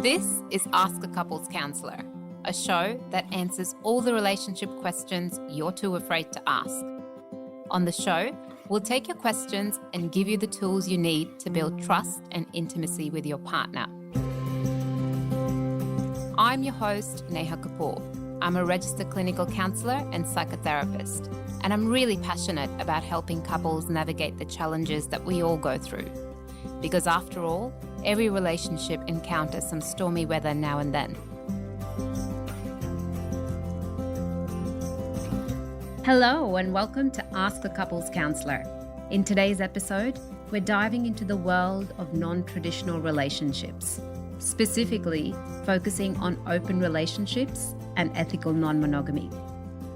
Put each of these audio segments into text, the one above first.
This is Ask a Couples Counsellor, a show that answers all the relationship questions you're too afraid to ask. On the show, we'll take your questions and give you the tools you need to build trust and intimacy with your partner. I'm your host, Neha Kapoor. I'm a registered clinical counsellor and psychotherapist, and I'm really passionate about helping couples navigate the challenges that we all go through. Because after all, every relationship encounters some stormy weather now and then. Hello and welcome to Ask a Couples Counsellor. In today's episode, we're diving into the world of non-traditional relationships, specifically focusing on open relationships and ethical non-monogamy.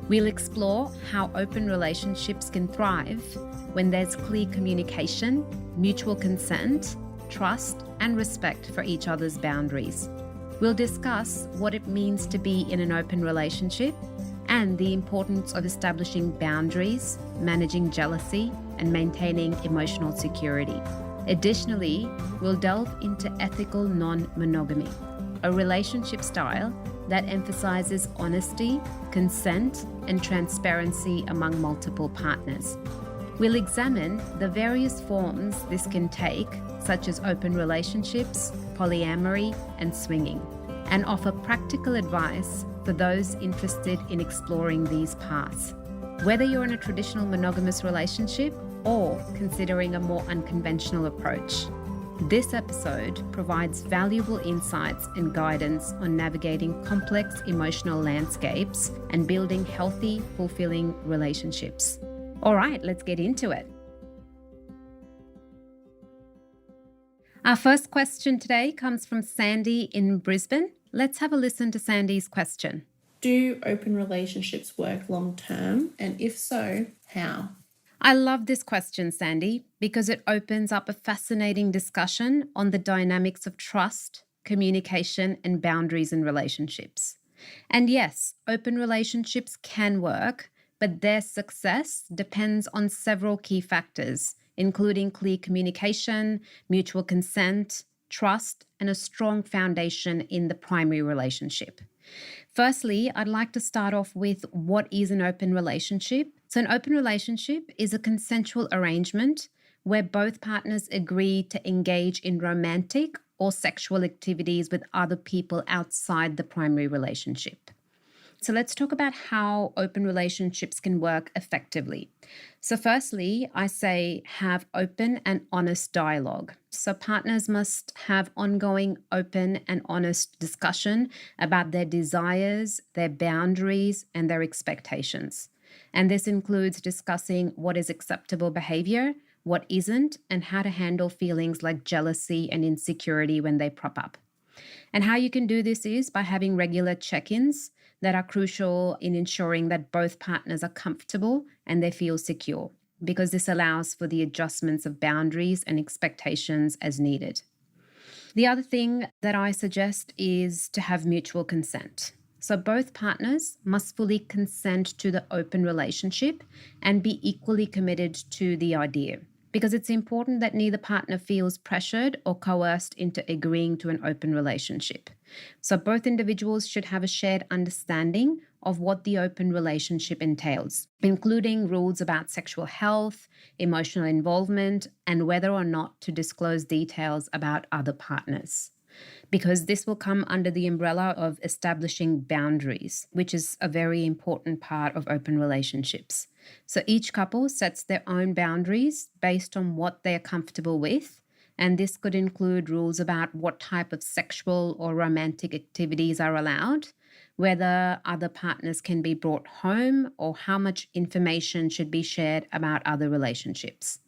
We'll explore how open relationships can thrive when there's clear communication, mutual consent, trust, and respect for each other's boundaries. We'll discuss what it means to be in an open relationship and the importance of establishing boundaries, managing jealousy, and maintaining emotional security. Additionally, we'll delve into ethical non-monogamy, a relationship style that emphasizes honesty, consent, and transparency among multiple partners. We'll examine the various forms this can take, such as open relationships, polyamory, and swinging, and offer practical advice for those interested in exploring these paths. Whether you're in a traditional monogamous relationship or considering a more unconventional approach, this episode provides valuable insights and guidance on navigating complex emotional landscapes and building healthy, fulfilling relationships. All right, let's get into it. Our first question today comes from Sandy in Brisbane. Let's have a listen to Sandy's question. Do open relationships work long term? And if so, how? I love this question, Sandy, because it opens up a fascinating discussion on the dynamics of trust, communication, and boundaries in relationships. And yes, open relationships can work, but their success depends on several key factors, including clear communication, mutual consent, trust, and a strong foundation in the primary relationship. Firstly, I'd like to start off with what is an open relationship. So an open relationship is a consensual arrangement where both partners agree to engage in romantic or sexual activities with other people outside the primary relationship. So let's talk about how open relationships can work effectively. So firstly, I say have open and honest dialogue. So partners must have ongoing open and honest discussion about their desires, their boundaries, and their expectations. And this includes discussing what is acceptable behavior, what isn't, and how to handle feelings like jealousy and insecurity when they prop up. And how you can do this is by having regular check-ins that are crucial in ensuring that both partners are comfortable and they feel secure, because this allows for the adjustments of boundaries and expectations as needed. The other thing that I suggest is to have mutual consent. So both partners must fully consent to the open relationship and be equally committed to the idea, because it's important that neither partner feels pressured or coerced into agreeing to an open relationship. So both individuals should have a shared understanding of what the open relationship entails, including rules about sexual health, emotional involvement, and whether or not to disclose details about other partners. Because this will come under the umbrella of establishing boundaries, which is a very important part of open relationships. So each couple sets their own boundaries based on what they're comfortable with, and this could include rules about what type of sexual or romantic activities are allowed, whether other partners can be brought home, or how much information should be shared about other relationships.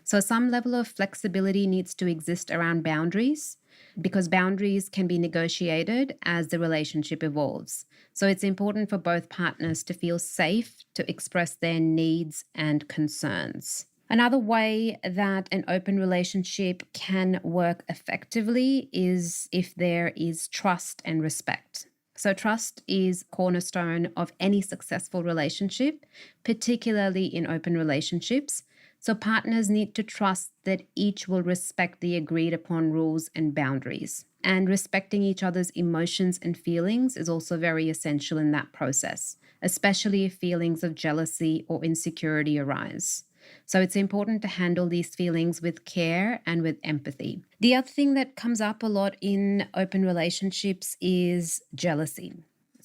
So some level of flexibility needs to exist around boundaries, because boundaries can be negotiated as the relationship evolves. So it's important for both partners to feel safe to express their needs and concerns. Another way that an open relationship can work effectively is if there is trust and respect. So trust is cornerstone of any successful relationship, particularly in open relationships. So partners need to trust that each will respect the agreed upon rules and boundaries. And respecting each other's emotions and feelings is also very essential in that process, especially if feelings of jealousy or insecurity arise. So it's important to handle these feelings with care and with empathy. The other thing that comes up a lot in open relationships is jealousy.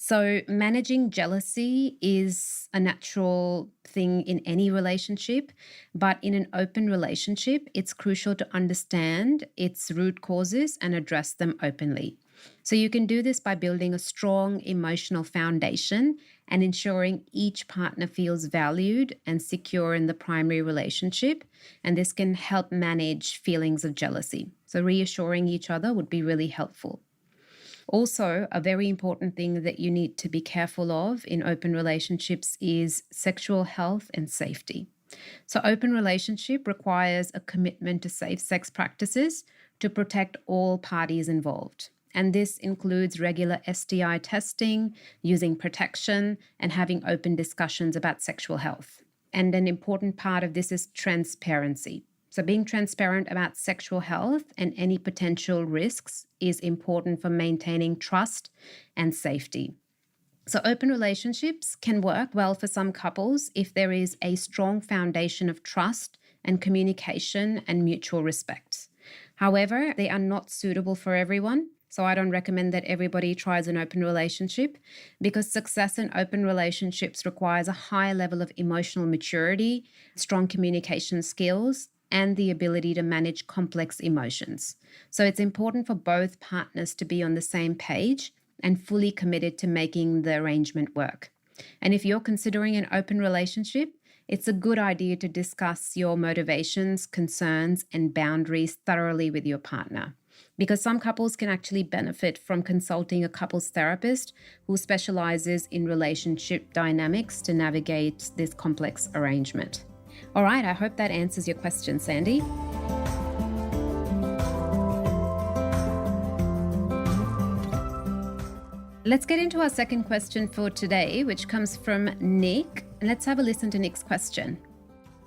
So, managing jealousy is a natural thing in any relationship, but in an open relationship, it's crucial to understand its root causes and address them openly. So, you can do this by building a strong emotional foundation and ensuring each partner feels valued and secure in the primary relationship. And this can help manage feelings of jealousy. So, reassuring each other would be really helpful. Also, a very important thing that you need to be careful of in open relationships is sexual health and safety. So, open relationship requires a commitment to safe sex practices to protect all parties involved. And this includes regular STI testing, using protection, and having open discussions about sexual health. And an important part of this is transparency. So, being transparent about sexual health and any potential risks is important for maintaining trust and safety. So, open relationships can work well for some couples if there is a strong foundation of trust and communication and mutual respect. However, they are not suitable for everyone. So, I don't recommend that everybody tries an open relationship because success in open relationships requires a high level of emotional maturity, strong communication skills, and the ability to manage complex emotions. So, it's important for both partners to be on the same page and fully committed to making the arrangement work. And if you're considering an open relationship, it's a good idea to discuss your motivations, concerns, and boundaries thoroughly with your partner. Because some couples can actually benefit from consulting a couples therapist who specializes in relationship dynamics to navigate this complex arrangement. All right, I hope that answers your question, Sandy. Let's get into our second question for today, which comes from Nick. And let's have a listen to Nick's question.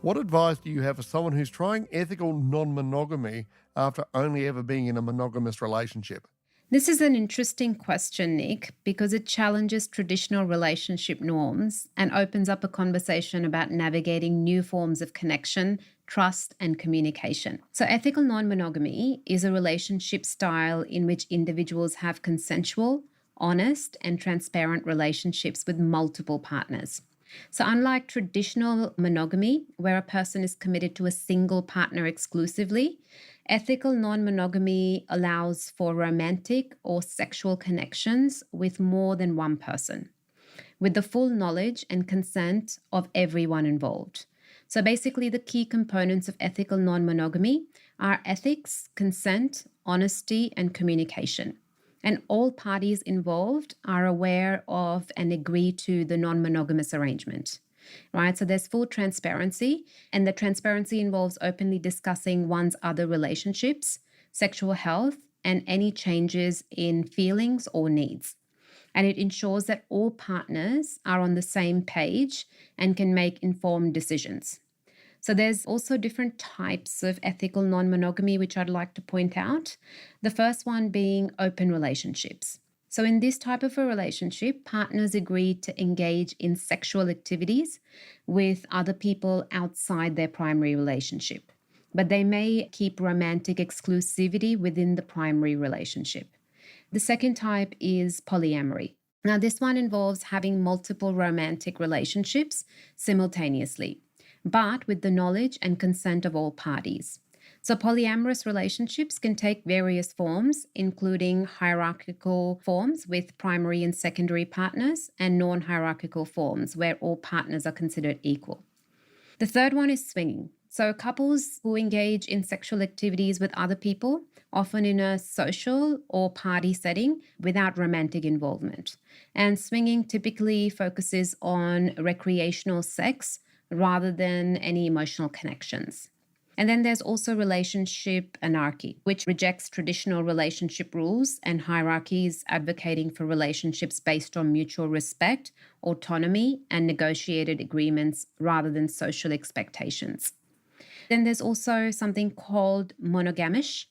What advice do you have for someone who's trying ethical non-monogamy after only ever being in a monogamous relationship? This is an interesting question, Nick, because it challenges traditional relationship norms and opens up a conversation about navigating new forms of connection, trust, and communication. So, ethical non monogamy is a relationship style in which individuals have consensual, honest, and transparent relationships with multiple partners. So, unlike traditional monogamy, where a person is committed to a single partner exclusively, ethical non monogamy allows for romantic or sexual connections with more than one person, with the full knowledge and consent of everyone involved. So, basically, the key components of ethical non monogamy are ethics, consent, honesty, and communication. And all parties involved are aware of and agree to the non-monogamous arrangement, right? So there's full transparency, and the transparency involves openly discussing one's other relationships, sexual health, and any changes in feelings or needs. And it ensures that all partners are on the same page and can make informed decisions. So there's also different types of ethical non-monogamy, which I'd like to point out. The first one being open relationships. So in this type of a relationship, partners agree to engage in sexual activities with other people outside their primary relationship, but they may keep romantic exclusivity within the primary relationship. The second type is polyamory. Now, this one involves having multiple romantic relationships simultaneously, but with the knowledge and consent of all parties. So, polyamorous relationships can take various forms, including hierarchical forms with primary and secondary partners, and non hierarchical forms where all partners are considered equal. The third one is swinging. So, couples who engage in sexual activities with other people, often in a social or party setting without romantic involvement. And swinging typically focuses on recreational sex rather than any emotional connections. And then there's also relationship anarchy, which rejects traditional relationship rules and hierarchies, advocating for relationships based on mutual respect, autonomy, and negotiated agreements rather than social expectations. Then there's also something called monogamish,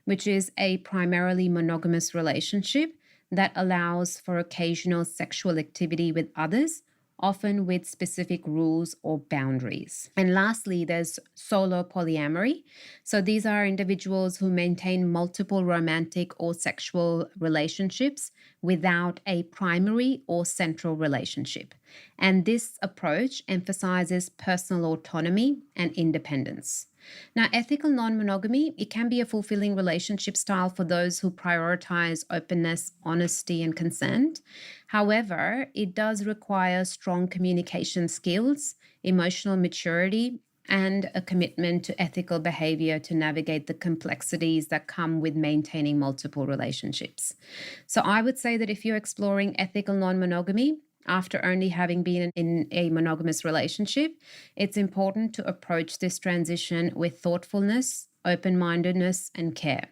which is a primarily monogamous relationship that allows for occasional sexual activity with others, often with specific rules or boundaries. And lastly, there's solo polyamory. So these are individuals who maintain multiple romantic or sexual relationships without a primary or central relationship. And this approach emphasizes personal autonomy and independence. Now, ethical non-monogamy, it can be a fulfilling relationship style for those who prioritize openness, honesty, and consent. However, it does require strong communication skills, emotional maturity, and a commitment to ethical behavior to navigate the complexities that come with maintaining multiple relationships. So I would say that if you're exploring ethical non-monogamy, after only having been in a monogamous relationship, it's important to approach this transition with thoughtfulness, open-mindedness, and care.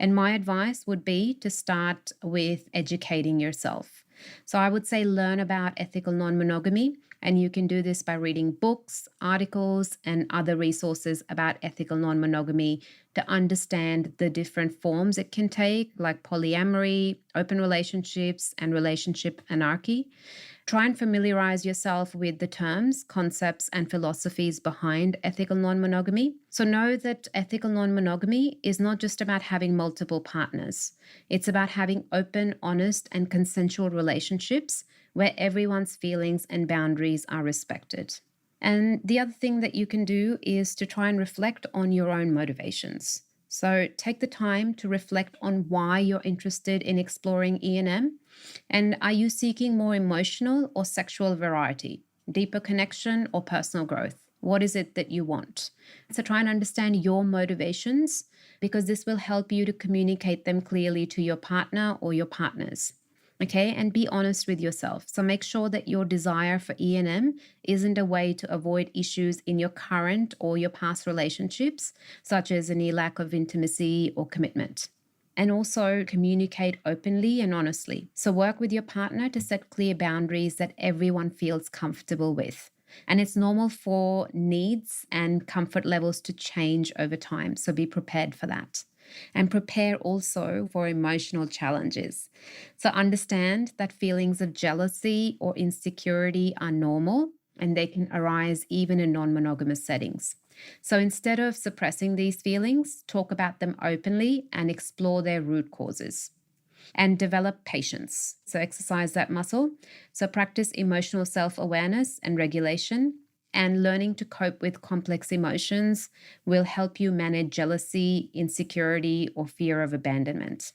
And my advice would be to start with educating yourself. So I would say learn about ethical non-monogamy, and you can do this by reading books, articles, and other resources about ethical non-monogamy to understand the different forms it can take, like polyamory, open relationships, and relationship anarchy. Try and familiarize yourself with the terms, concepts, and philosophies behind ethical non-monogamy. So know that ethical non-monogamy is not just about having multiple partners. It's about having open, honest, and consensual relationships where everyone's feelings and boundaries are respected. And the other thing that you can do is to try and reflect on your own motivations. So take the time to reflect on why you're interested in exploring E&M. And are you seeking more emotional or sexual variety, deeper connection or personal growth? What is it that you want? So try and understand your motivations, because this will help you to communicate them clearly to your partner or your partners. Okay, and be honest with yourself. So make sure that your desire for E&M isn't a way to avoid issues in your current or your past relationships, such as any lack of intimacy or commitment. And also communicate openly and honestly. So work with your partner to set clear boundaries that everyone feels comfortable with. And it's normal for needs and comfort levels to change over time. So be prepared for that. And prepare also for emotional challenges. So understand that feelings of jealousy or insecurity are normal, and they can arise even in non-monogamous settings. So instead of suppressing these feelings, talk about them openly and explore their root causes. And develop patience. So exercise that muscle. So practice emotional self-awareness and regulation. And learning to cope with complex emotions will help you manage jealousy, insecurity, or fear of abandonment.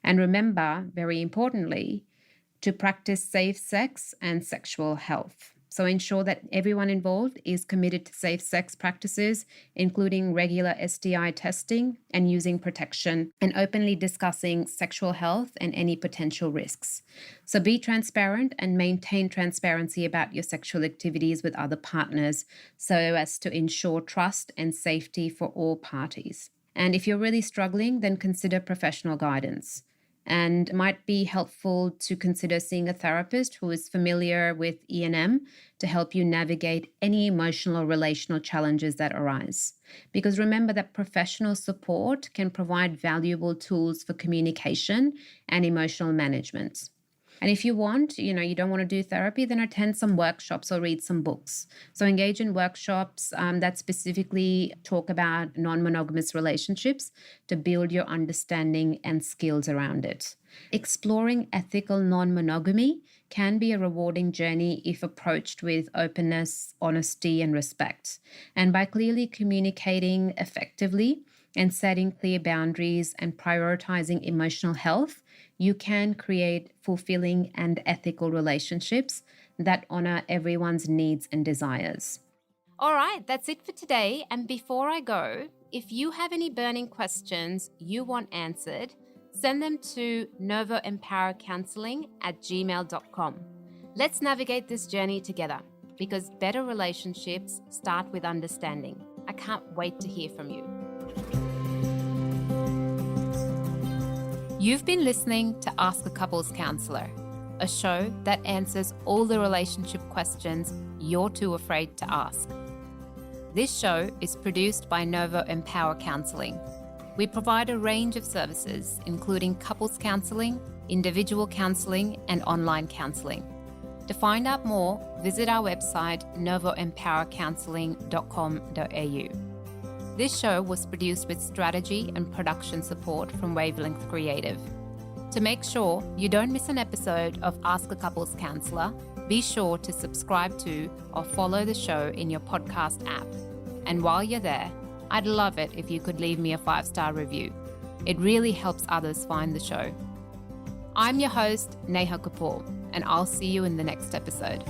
And remember, very importantly, to practice safe sex and sexual health. So ensure that everyone involved is committed to safe sex practices, including regular STI testing and using protection, and openly discussing sexual health and any potential risks. So be transparent and maintain transparency about your sexual activities with other partners so as to ensure trust and safety for all parties. And if you're really struggling, then consider professional guidance. And it might be helpful to consider seeing a therapist who is familiar with E&M to help you navigate any emotional or relational challenges that arise. Because remember that professional support can provide valuable tools for communication and emotional management. And if you want, you don't want to do therapy, then attend some workshops or read some books. So engage in workshops that specifically talk about non-monogamous relationships to build your understanding and skills around it. Exploring ethical non-monogamy can be a rewarding journey if approached with openness, honesty, and respect. And by clearly communicating effectively and setting clear boundaries and prioritizing emotional health, you can create fulfilling and ethical relationships that honor everyone's needs and desires. All right, that's it for today. And before I go, if you have any burning questions you want answered, send them to novoempowercounselling@gmail.com. Let's navigate this journey together, because better relationships start with understanding. I can't wait to hear from you. You've been listening to Ask a Couples Counsellor, a show that answers all the relationship questions you're too afraid to ask. This show is produced by novoempowercounselling. We provide a range of services, including couples counselling, individual counselling, and online counselling. To find out more, visit our website novoempowercounselling.com.au. This show was produced with strategy and production support from Wavelength Creative. To make sure you don't miss an episode of Ask a Couples Counsellor, be sure to subscribe to or follow the show in your podcast app. And while you're there, I'd love it if you could leave me a 5-star review. It really helps others find the show. I'm your host, Neha Kapoor, and I'll see you in the next episode.